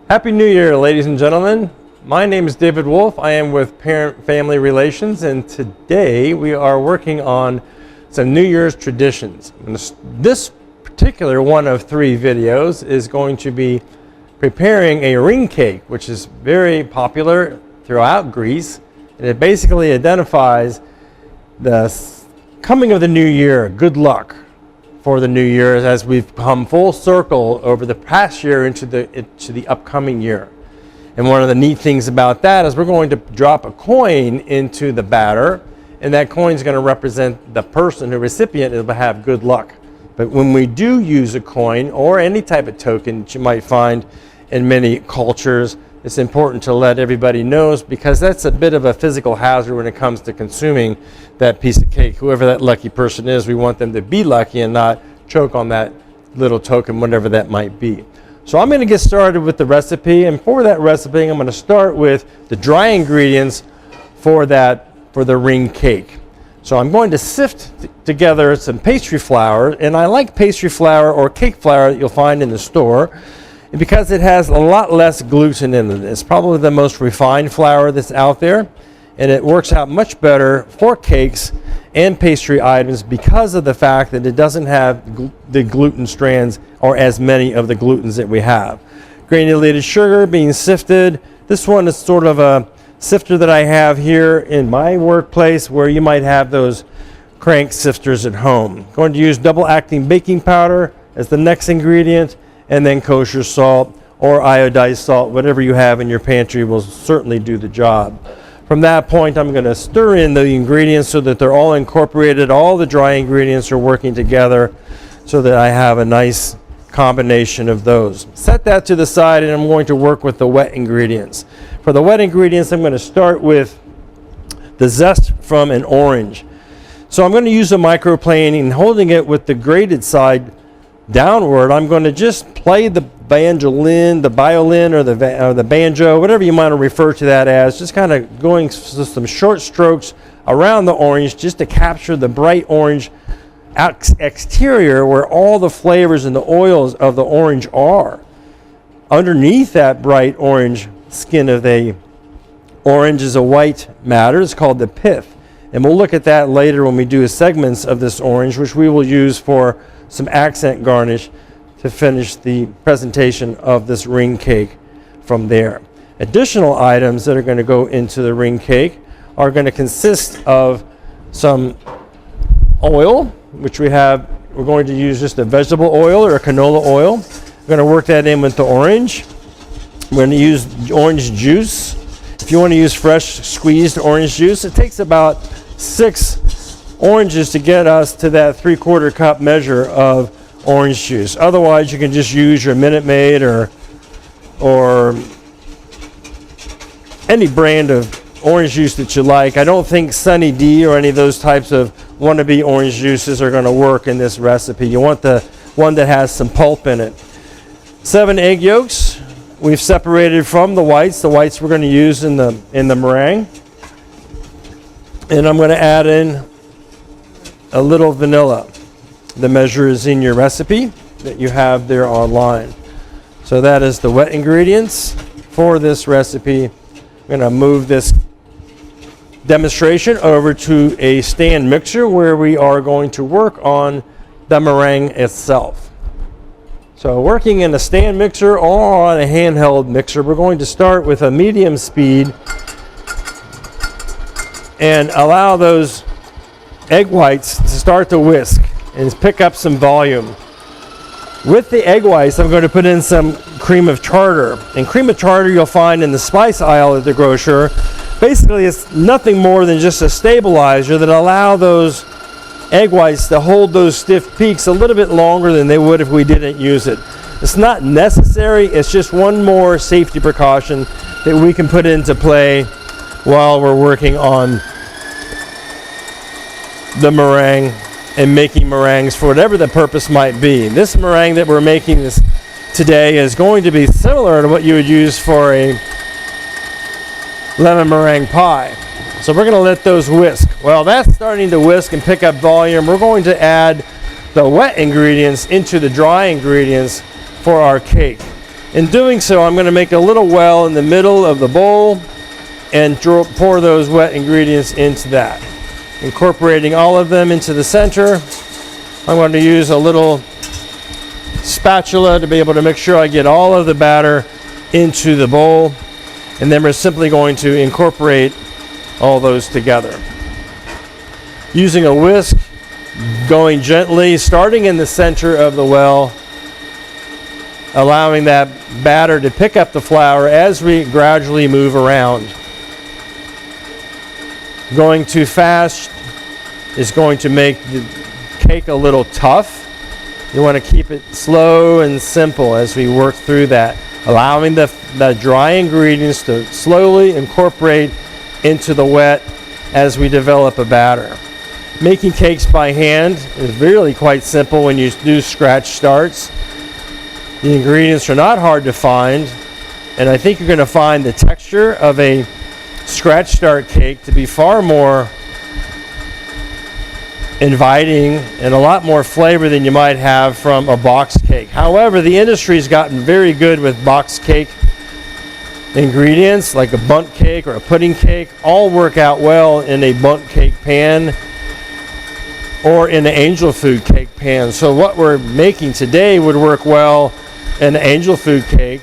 Happy New Year, ladies and gentlemen. My name is David Wolf. I am with Parent-Family Relations, and today we are working on some New Year's traditions. This particular one of 3 videos is going to be preparing a ring cake, which is very popular throughout Greece, and it basically identifies the coming of the new year, good luck for the new year as we've come full circle over the past year into the upcoming year. And one of the neat things about that is we're going to drop a coin into the batter, and that coin is going to represent the person, the recipient, will have good luck. But when we do use a coin or any type of token that you might find in many cultures, it's important to let everybody know, because that's a bit of a physical hazard when it comes to consuming that piece of cake. Whoever that lucky person is, we want them to be lucky and not choke on that little token, whatever that might be. So I'm going to get started with the recipe, and for that recipe I'm going to start with the dry ingredients for the ring cake. So I'm going to sift together some pastry flour, and I like pastry flour or cake flour that you'll find in the store, because it has a lot less gluten in it. It's probably the most refined flour that's out there, and it works out much better for cakes and pastry items because of the fact that it doesn't have the gluten strands, or as many of the glutens that we have. Granulated sugar being sifted. This one is sort of a sifter that I have here in my workplace, where you might have those crank sifters at home. Going to use double acting baking powder as the next ingredient, and then kosher salt or iodized salt, whatever you have in your pantry will certainly do the job. From that point, I'm going to stir in the ingredients so that they're all incorporated. All the dry ingredients are working together so that I have a nice combination of those. Set that to the side, and I'm going to work with the wet ingredients. For the wet ingredients, I'm going to start with the zest from an orange. So I'm going to use a microplane, and holding it with the grated side downward, I'm going to just play the violin, or the banjo, whatever you might refer to that as, just kind of going some short strokes around the orange just to capture the bright orange exterior where all the flavors and the oils of the orange are. Underneath that bright orange skin of the orange is a white matter. It's called the pith, and we'll look at that later when we do segments of this orange, which we will use for some accent garnish to finish the presentation of this ring cake from there. Additional items that are going to go into the ring cake are going to consist of some oil, which we're going to use just a vegetable oil or a canola oil. We're going to work that in with the orange. We're going to use orange juice. If you want to use fresh squeezed orange juice, it takes about 6 oranges to get us to that 3/4 cup measure of orange juice. Otherwise, you can just use your Minute Maid or any brand of orange juice that you like. I don't think Sunny D or any of those types of wannabe orange juices are going to work in this recipe. You want the one that has some pulp in it. 7 egg yolks we've separated from the whites. The whites we're going to use in the meringue. And I'm going to add in a little vanilla. The measure is in your recipe that you have there online. So that is the wet ingredients for this recipe. I'm going to move this demonstration over to a stand mixer where we are going to work on the meringue itself. So working in a stand mixer or on a handheld mixer, we're going to start with a medium speed and allow those egg whites to start to whisk and pick up some volume. With the egg whites, I'm going to put in some cream of tartar. And cream of tartar you'll find in the spice aisle at the grocer. Basically, it's nothing more than just a stabilizer that allow those egg whites to hold those stiff peaks a little bit longer than they would if we didn't use it. It's not necessary, it's just one more safety precaution that we can put into play while we're working on the meringue and making meringues for whatever the purpose might be. This meringue that we're making today is going to be similar to what you would use for a lemon meringue pie. So we're going to let those whisk. Well, that's starting to whisk and pick up volume. We're going to add the wet ingredients into the dry ingredients for our cake. In doing so, I'm going to make a little well in the middle of the bowl and pour those wet ingredients into that. Incorporating all of them into the center. I'm going to use a little spatula to be able to make sure I get all of the batter into the bowl. And then we're simply going to incorporate all those together. Using a whisk, going gently, starting in the center of the well, allowing that batter to pick up the flour as we gradually move around. Going too fast is going to make the cake a little tough. You want to keep it slow and simple as we work through that, allowing the dry ingredients to slowly incorporate into the wet as we develop a batter. Making cakes by hand is really quite simple when you do scratch starts. The ingredients are not hard to find, and I think you're going to find the texture of a scratch start cake to be far more inviting and a lot more flavor than you might have from a box cake. However, the industry's gotten very good with box cake ingredients, like a bundt cake or a pudding cake. All work out well in a bundt cake pan or in an angel food cake pan. So what we're making today would work well in an angel food cake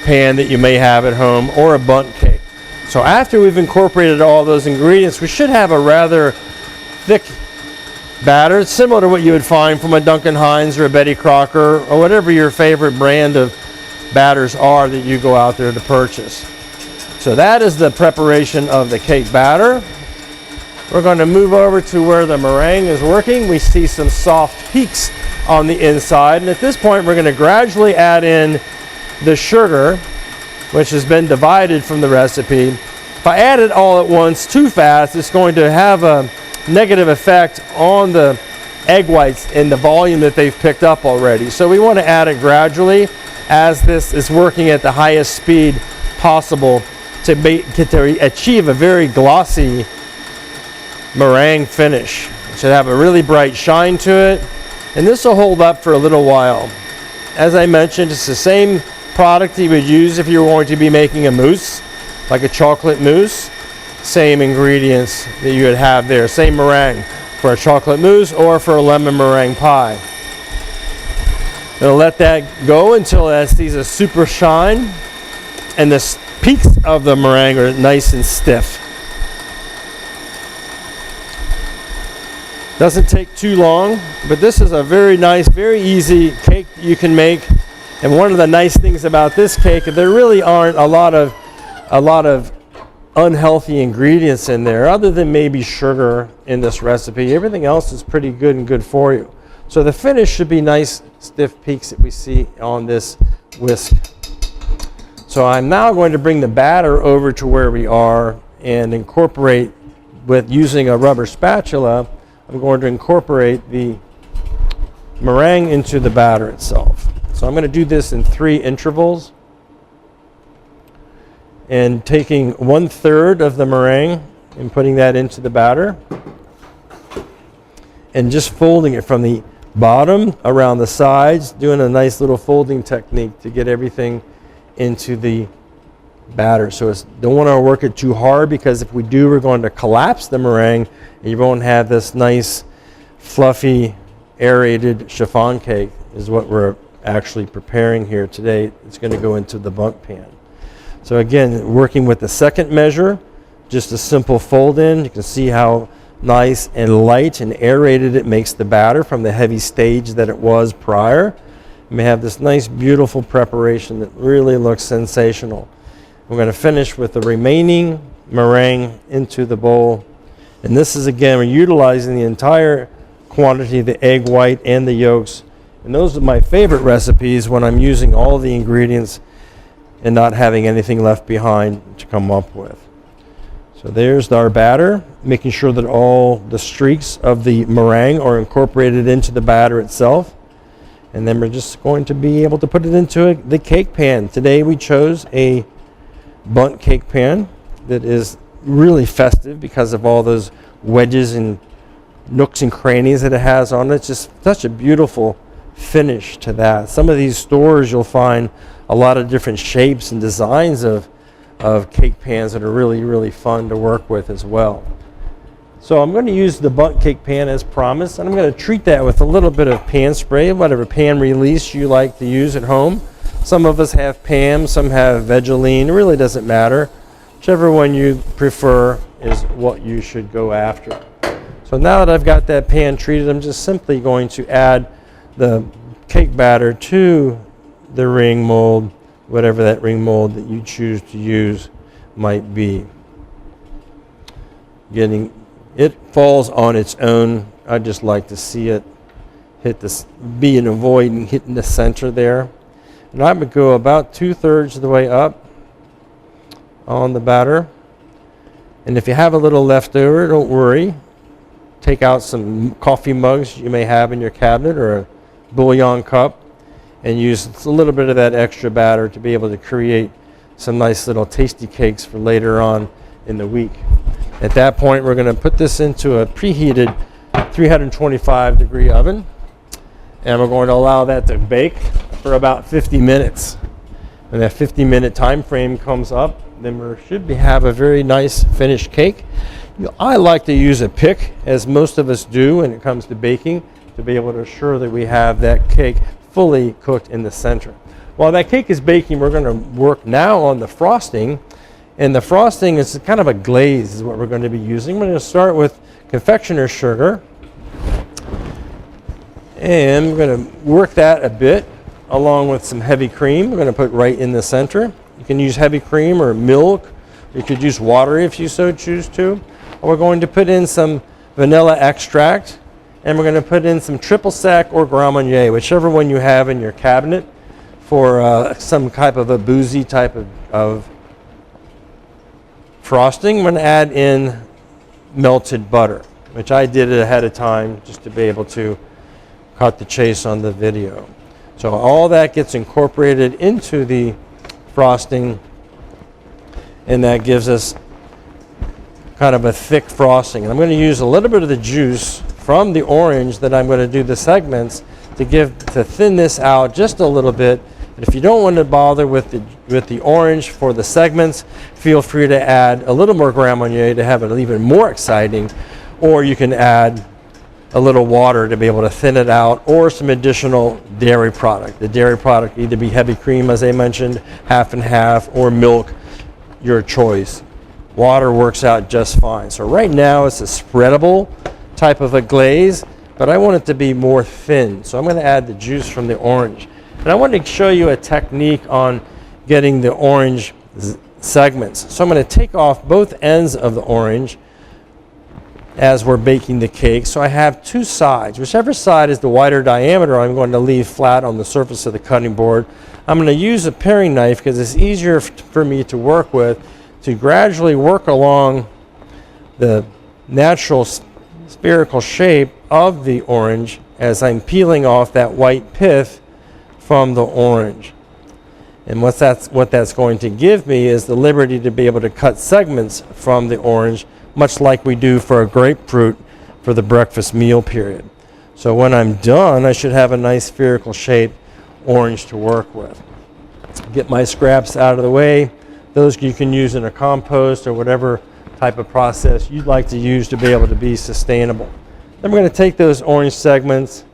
pan that you may have at home, or a bundt cake. So after we've incorporated all those ingredients, we should have a rather thick batter, similar to what you would find from a Duncan Hines or a Betty Crocker or whatever your favorite brand of batters are that you go out there to purchase. So that is the preparation of the cake batter. We're going to move over to where the meringue is working. We see some soft peaks on the inside, and at this point we're going to gradually add in the sugar, which has been divided from the recipe. If I add it all at once too fast, it's going to have a negative effect on the egg whites and the volume that they've picked up already. So we want to add it gradually as this is working at the highest speed possible to achieve a very glossy meringue finish. It should have a really bright shine to it, and this will hold up for a little while. As I mentioned, it's the same product you would use if you were going to be making a mousse, like a chocolate mousse. Same ingredients that you would have there, same meringue for a chocolate mousse or for a lemon meringue pie. Gonna let that go until it sees a super shine and the peaks of the meringue are nice and stiff. Doesn't take too long, but this is a very nice, very easy cake that you can make. And one of the nice things about this cake, there really aren't a lot of unhealthy ingredients in there, other than maybe sugar in this recipe. Everything else is pretty good and good for you. So the finish should be nice, stiff peaks that we see on this whisk. So I'm now going to bring the batter over to where we are and incorporate with using a rubber spatula. I'm going to incorporate the meringue into the batter itself. So I'm going to do this in 3 intervals. And taking 1/3 of the meringue and putting that into the batter. And just folding it from the bottom around the sides, doing a nice little folding technique to get everything into the batter. So don't want to work it too hard, because if we do, we're going to collapse the meringue and you won't have this nice, fluffy, aerated chiffon cake is what we're actually preparing here today. It's going to go into the bundt pan. So again, working with the second measure, just a simple fold in. You can see how nice and light and aerated it makes the batter from the heavy stage that it was prior. You may have this nice, beautiful preparation that really looks sensational. We're going to finish with the remaining meringue into the bowl. And this is, again, we're utilizing the entire quantity of the egg white and the yolks. And those are my favorite recipes, when I'm using all the ingredients and not having anything left behind to come up with. So there's our batter, making sure that all the streaks of the meringue are incorporated into the batter itself. And then we're just going to be able to put it into the cake pan. Today we chose a bundt cake pan that is really festive because of all those wedges and nooks and crannies that it has on it. It's just such a beautiful finish to that. Some of these stores you'll find a lot of different shapes and designs of cake pans that are really, really fun to work with as well. So I'm going to use the bundt cake pan as promised, and I'm going to treat that with a little bit of pan spray, whatever pan release you like to use at home. Some of us have Pam, some have Vegeline. It really doesn't matter. Whichever one you prefer is what you should go after. So now that I've got that pan treated, I'm just simply going to add the cake batter to the ring mold, whatever that ring mold that you choose to use might be. It falls on its own. I just like to see it hit this, be an avoid and hitting the center there. And I would go about 2/3 of the way up on the batter. And if you have a little left over, don't worry. Take out some coffee mugs you may have in your cabinet or a bouillon cup and use a little bit of that extra batter to be able to create some nice little tasty cakes for later on in the week. At that point, we're going to put this into a preheated 325-degree oven, and we're going to allow that to bake for about 50 minutes. When that 50-minute time frame comes up, then we should have a very nice finished cake. I like to use a pick, as most of us do when it comes to baking, to be able to assure that we have that cake fully cooked in the center. While that cake is baking, we're going to work now on the frosting. And the frosting is kind of a glaze is what we're going to be using. We're going to start with confectioner's sugar. And we're going to work that a bit along with some heavy cream. We're going to put right in the center. You can use heavy cream or milk. You could use water if you so choose to. Or we're going to put in some vanilla extract. And we're going to put in some triple sec or Grand Marnier, whichever one you have in your cabinet for some type of a boozy type of frosting. I'm going to add in melted butter, which I did ahead of time just to be able to cut the chase on the video. So all that gets incorporated into the frosting, and that gives us kind of a thick frosting. And I'm going to use a little bit of the juice from the orange that I'm going to do the segments to thin this out just a little bit. And if you don't want to bother with the orange for the segments, feel free to add a little more Grand Marnier to have it even more exciting, or you can add a little water to be able to thin it out, or some additional dairy product. The dairy product either be heavy cream, as I mentioned, half and half, or milk, your choice. Water works out just fine. So right now it's a spreadable type of a glaze, but I want it to be more thin. So I'm going to add the juice from the orange. And I want to show you a technique on getting the orange segments. So I'm going to take off both ends of the orange as we're baking the cake. So I have two sides. Whichever side is the wider diameter, I'm going to leave flat on the surface of the cutting board. I'm going to use a paring knife because it's easier for me to work with, to gradually work along the natural spherical shape of the orange as I'm peeling off that white pith from the orange. And what that's going to give me is the liberty to be able to cut segments from the orange, much like we do for a grapefruit for the breakfast meal period. So when I'm done, I should have a nice spherical shaped orange to work with. Get my scraps out of the way. Those you can use in a compost or whatever type of process you'd like to use to be able to be sustainable. Then we're going to take those orange segments.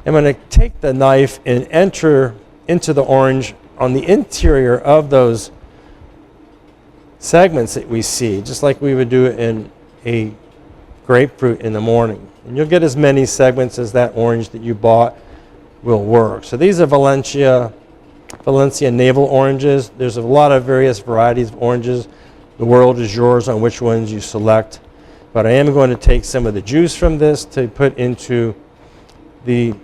I'm going to take the knife and enter into the orange on the interior of those segments that we see, just like we would do it in a grapefruit in the morning. And you'll get as many segments as that orange that you bought will work. So these are Valencia navel oranges. There's a lot of various varieties of oranges. The world is yours on which ones you select. But I am going to take some of the juice from this to put into the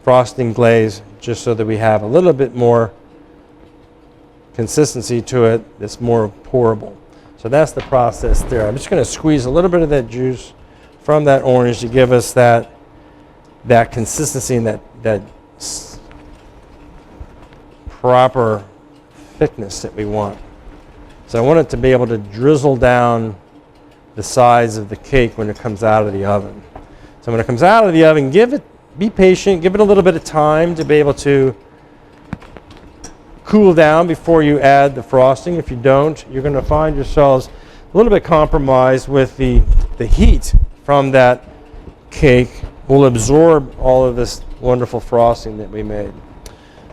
frosting glaze, just so that we have a little bit more consistency to it that's more pourable. So that's the process there. I'm just going to squeeze a little bit of that juice from that orange to give us that consistency and that proper thickness that we want. So I want it to be able to drizzle down the sides of the cake when it comes out of the oven. So when it comes out of the oven, give it be patient, give it a little bit of time to be able to cool down before you add the frosting. If you don't, you're going to find yourselves a little bit compromised with the heat from that cake will absorb all of this wonderful frosting that we made.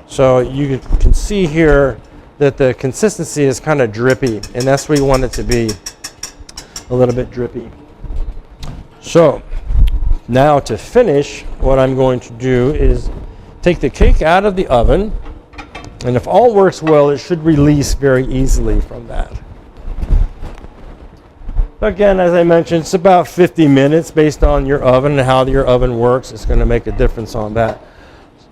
So you can see here that the consistency is kind of drippy, and that's where you want it to be, a little bit drippy. So now to finish, what I'm going to do is take the cake out of the oven, and if all works well, it should release very easily from that. Again, as I mentioned, it's about 50 minutes based on your oven and how your oven works. It's going to make a difference on that.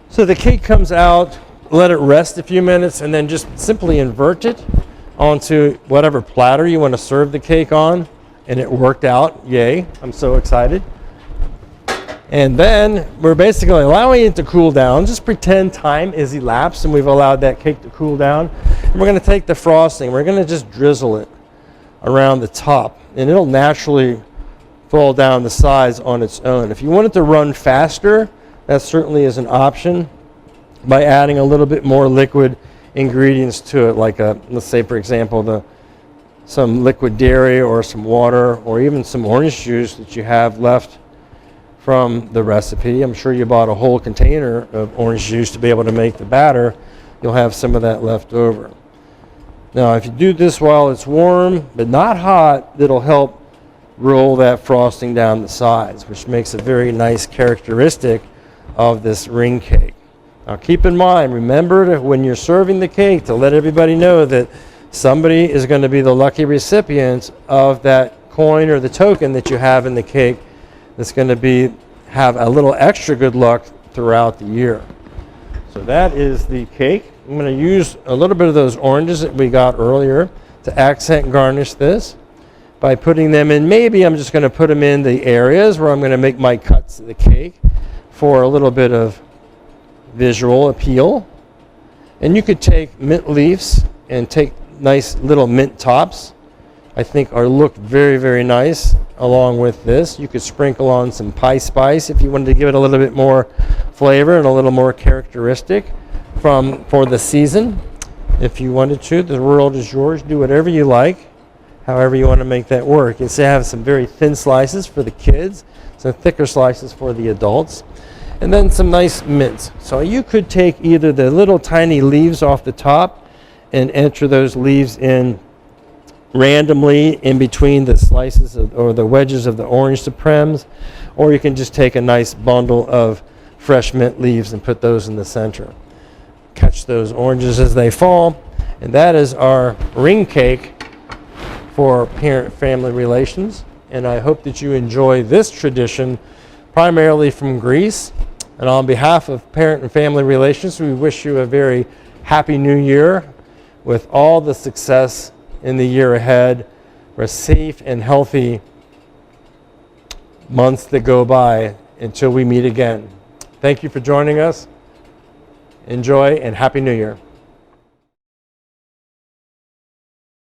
So the cake comes out, let it rest a few minutes, and then just simply invert it onto whatever platter you want to serve the cake on. And it worked out. Yay. I'm so excited. And then we're basically allowing it to cool down. Just pretend time is elapsed and we've allowed that cake to cool down. And we're going to take the frosting. We're going to just drizzle it around the top, and it'll naturally fall down the sides on its own. If you want it to run faster, that certainly is an option by adding a little bit more liquid ingredients to it, like let's say, for example, some liquid dairy or some water or even some orange juice that you have left from the recipe. I'm sure you bought a whole container of orange juice to be able to make the batter. You'll have some of that left over. Now, if you do this while it's warm but not hot, it'll help roll that frosting down the sides, which makes a very nice characteristic of this ring cake. Now, keep in mind, remember that when you're serving the cake, to let everybody know that somebody is going to be the lucky recipient of that coin or the token that you have in the cake that's going to have a little extra good luck throughout the year. So that is the cake. I'm going to use a little bit of those oranges that we got earlier to accent garnish this by putting them in. Maybe I'm just going to put them in the areas where I'm going to make my cuts of the cake for a little bit of visual appeal. And you could take mint leaves and take nice little mint tops. I think look very, very nice along with this. You could sprinkle on some pie spice if you wanted to give it a little bit more flavor and a little more characteristic for the season. If you wanted to, the world is yours. Do whatever you like, however you want to make that work. You can have some very thin slices for the kids, some thicker slices for the adults, and then some nice mints. So you could take either the little tiny leaves off the top and enter those leaves in randomly in between the slices or the wedges of the orange supremes, or you can just take a nice bundle of fresh mint leaves and put those in the center. Catch those oranges as they fall, and that is our ring cake for parent-family relations. And I hope that you enjoy this tradition, primarily from Greece. And on behalf of Parent and Family Relations, we wish you a very happy new year with all the success in the year ahead, for safe and healthy months that go by until we meet again. Thank you for joining us. Enjoy and Happy New Year.